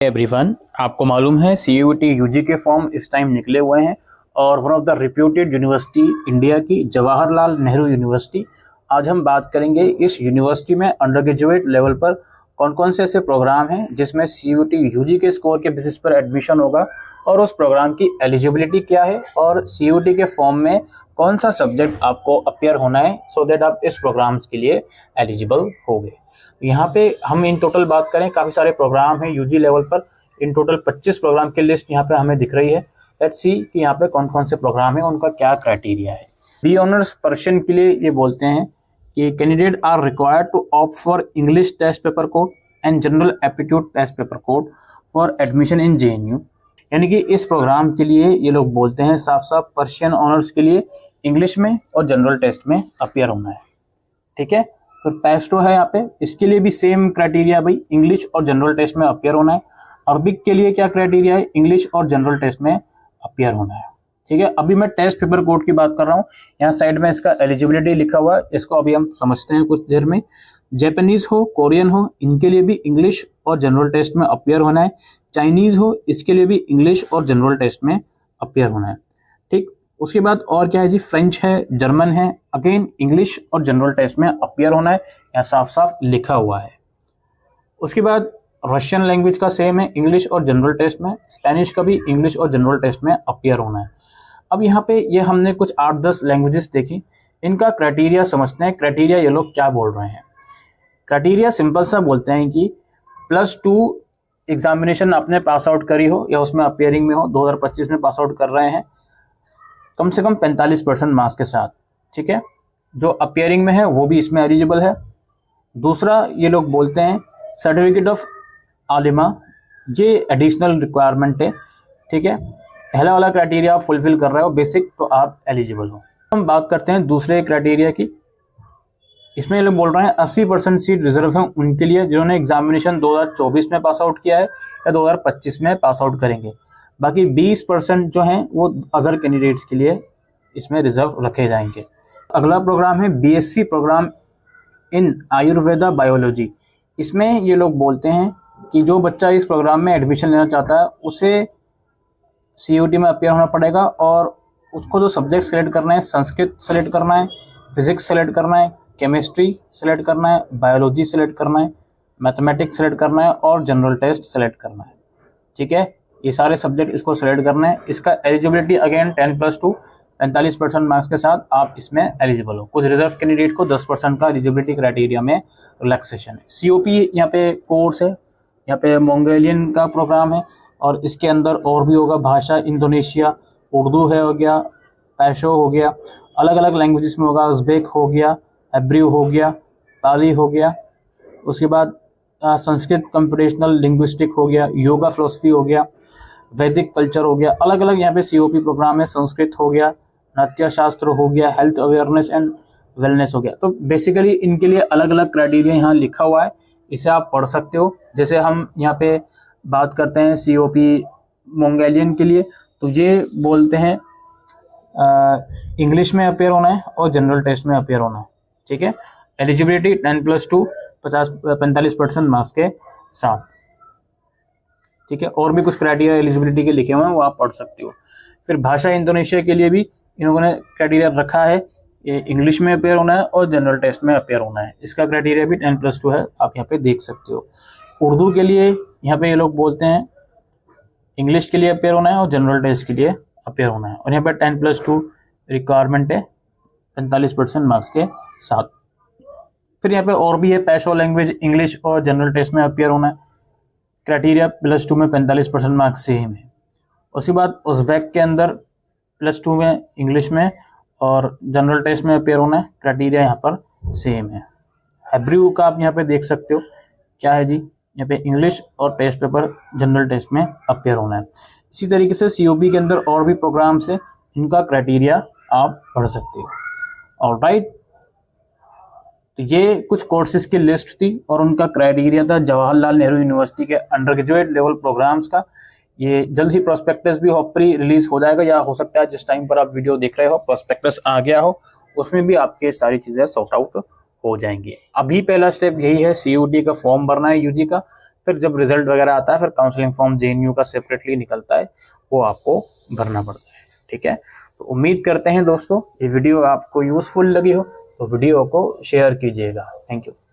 Everyone, आपको मालूम है CUET यूजी के फॉर्म इस टाइम निकले हुए हैं और one of the reputed university India की जवाहरलाल नेहरू यूनिवर्सिटी। आज हम बात करेंगे इस यूनिवर्सिटी में अंडर ग्रेजुएट लेवल पर कौन कौन से ऐसे प्रोग्राम हैं जिसमें CUET यूजी के स्कोर के बेसिस पर एडमिशन होगा और उस प्रोग्राम की एलिजिबिलिटी क्या है और CUET के फॉर्म में कौन सा सब्जेक्ट आपको अपियर होना है सो दैट आप इस प्रोग्राम्स के लिए एलिजिबल होंगे। यहाँ पे हम इन टोटल बात करें, काफ़ी सारे प्रोग्राम हैं यूजी लेवल पर। इन टोटल 25 प्रोग्राम की लिस्ट यहाँ पे हमें दिख रही है। लेट्स सी कि यहाँ पे कौन कौन से प्रोग्राम है, उनका क्या क्राइटेरिया है। बी ऑनर्स पर्सन के लिए ये बोलते हैं कि candidate are required to opt for English test paper code and general aptitude test paper code for admission in JNU। यानी कि इस प्रोग्राम के लिए ये लोग बोलते हैं साफ साफ पर्शियन ऑनर्स के लिए इंग्लिश में और जनरल टेस्ट में अपियर होना है। ठीक है, तो पेस्टो है यहाँ पे, इसके लिए भी सेम क्राइटेरिया भाई, इंग्लिश और जनरल टेस्ट में अपियर होना है। अरबिक के लिए क्या क्राइटेरिया है, इंग्लिश और जनरल टेस्ट में अपियर होना है। ठीक है, अभी मैं टेस्ट पेपर कोड की बात कर रहा हूँ। यहाँ साइड में इसका एलिजिबिलिटी लिखा हुआ है, इसको अभी हम समझते हैं कुछ देर में। जापानीज हो, कोरियन हो, इनके लिए भी इंग्लिश और जनरल टेस्ट में अपियर होना है। चाइनीज हो, इसके लिए भी इंग्लिश और जनरल टेस्ट में अपियर होना है। ठीक, उसके बाद और क्या है जी, फ्रेंच है, जर्मन है, अगेन इंग्लिश और जनरल टेस्ट में अपियर होना है, यहाँ साफ साफ लिखा हुआ है। उसके बाद रशियन लैंग्वेज का सेम है, इंग्लिश और जनरल टेस्ट में। स्पेनिश का भी इंग्लिश और जनरल टेस्ट में अपियर होना है। अब यहाँ पे ये हमने कुछ 8-10 लैंग्वेजेस देखी, इनका क्राइटेरिया समझते हैं। क्राइटेरिया ये लोग क्या बोल रहे हैं। क्राइटेरिया सिंपल सा बोलते हैं कि +2 एग्जामिनेशन आपने पास आउट करी हो या उसमें अपियरिंग में हो, 2025 में पास आउट कर रहे हैं, कम से कम 45% मार्क्स के साथ। ठीक है, जो अपियरिंग में है वो भी इसमें एलिजिबल है। दूसरा ये लोग बोलते हैं सर्टिफिकेट ऑफ आलिमा, ये एडिशनल रिक्वायरमेंट है। ठीक है, पहला वाला क्राइटेरिया आप फुलफिल कर रहे हो बेसिक, तो आप एलिजिबल हो। हम बात करते हैं दूसरे क्राइटेरिया की। इसमें ये लोग बोल रहे हैं 80% सीट रिजर्व है उनके लिए जिन्होंने एग्जामिनेशन 2024 में पास आउट किया है या 2025 में पास आउट करेंगे। बाकी 20% जो हैं वो अदर कैंडिडेट्स के लिए इसमें रिजर्व रखे जाएंगे। अगला प्रोग्राम है BSc प्रोग्राम इन आयुर्वेदा बायोलॉजी। इसमें ये लोग बोलते हैं कि जो बच्चा इस प्रोग्राम में एडमिशन लेना चाहता है उसे CUET में अपियर होना पड़ेगा और उसको जो सब्जेक्ट सेलेक्ट करना है, संस्कृत सेलेक्ट करना है, फिजिक्स सेलेक्ट करना है, केमिस्ट्री सेलेक्ट करना है, बायोलॉजी सेलेक्ट करना है, मैथमेटिक्स सेलेक्ट करना है और जनरल टेस्ट सेलेक्ट करना है। ठीक है, ये सारे सब्जेक्ट इसको सेलेक्ट करना है। इसका एलिजिबिलिटी अगेन 10+2 45% मार्क्स के साथ आप इसमें एलिजिबल हो। कुछ रिजर्व कैंडिडेट को 10% का एलिजिबिलिटी क्राइटेरिया में रिलैक्सेशन है। COP यहाँ पे कोर्स है, यहाँ पे मंगोलियन का प्रोग्राम है और इसके अंदर और भी होगा। भाषा इंडोनेशिया, उर्दू है हो गया, पैशो हो गया, अलग अलग लैंग्वेजेस में होगा। उज़्बेक हो गया, हेब्रू हो गया, पाली हो गया, उसके बाद संस्कृत कंप्यूटेशनल लिंग्विस्टिक हो गया, योगा फिलोसफी हो गया, वैदिक कल्चर हो गया। अलग अलग यहाँ पे COP प्रोग्राम है। संस्कृत हो गया, नाट्य शास्त्र हो गया, हेल्थ अवेयरनेस एंड वेलनेस हो गया। तो बेसिकली इनके लिए अलग अलग क्राइटेरिया यहाँ लिखा हुआ है, इसे आप पढ़ सकते हो। जैसे हम यहाँ पे बात करते हैं COP मंगोलियन के लिए, तो ये बोलते हैं इंग्लिश में अपेयर होना है और जनरल टेस्ट में अपेयर होना है। ठीक है, एलिजिबिलिटी 10+2 45% मार्क्स के साथ। ठीक है, और भी कुछ क्राइटेरिया एलिजिबिलिटी के लिखे हुए हैं, वो आप पढ़ सकते हो। फिर भाषा इंडोनेशिया के लिए भी इन लोगों ने क्राइटेरिया रखा है, ये इंग्लिश में अपेयर होना है और जनरल टेस्ट में अपेयर होना है। इसका क्राइटेरिया भी 10+2 है, आप यहाँ पे देख सकते हो। उर्दू के लिए यहाँ पे ये लोग बोलते हैं इंग्लिश के लिए अपेयर होना है और जनरल टेस्ट के लिए अपेयर होना है, और यहाँ पे 10+2 रिक्वायरमेंट है 45% मार्क्स के साथ। फिर यहाँ पे और भी है, पैशो लैंग्वेज इंग्लिश और जनरल टेस्ट में अपियर होना है, क्राइटेरिया +2 में 45% मार्क्स सेम है। उसके बाद उज़्बेक के अंदर +2 में इंग्लिश में और जनरल टेस्ट में अपियर होना है, क्राइटेरिया यहाँ पर सेम है। हेब्रू का आप यहाँ पे देख सकते हो क्या है जी, यहाँ पे इंग्लिश और टेस्ट पेपर जनरल टेस्ट में अपियर होना है। इसी तरीके से COP के अंदर और भी प्रोग्राम्स है, इनका क्राइटेरिया आप पढ़ सकते हो। ऑलराइट, तो ये कुछ कोर्सेज की लिस्ट थी और उनका क्राइटेरिया था जवाहरलाल नेहरू यूनिवर्सिटी के अंडर ग्रेजुएट लेवल प्रोग्राम्स का। ये जल्द ही प्रोस्पेक्टस भी होपफुली रिलीज हो जाएगा, या हो सकता है जिस टाइम पर आप वीडियो देख रहे हो प्रोस्पेक्टस आ गया हो, उसमें भी आपके सारी चीज़ें सॉर्ट आउट हो जाएंगी। अभी पहला स्टेप यही है, CUET का फॉर्म भरना है यूजी का। फिर जब रिजल्ट वगैरह आता है फिर काउंसलिंग फॉर्म जेएनयू का सेपरेटली निकलता है, वो आपको भरना पड़ता है। ठीक है, तो उम्मीद करते हैं दोस्तों ये वीडियो आपको यूजफुल लगी हो, तो वीडियो को शेयर कीजिएगा। Thank you.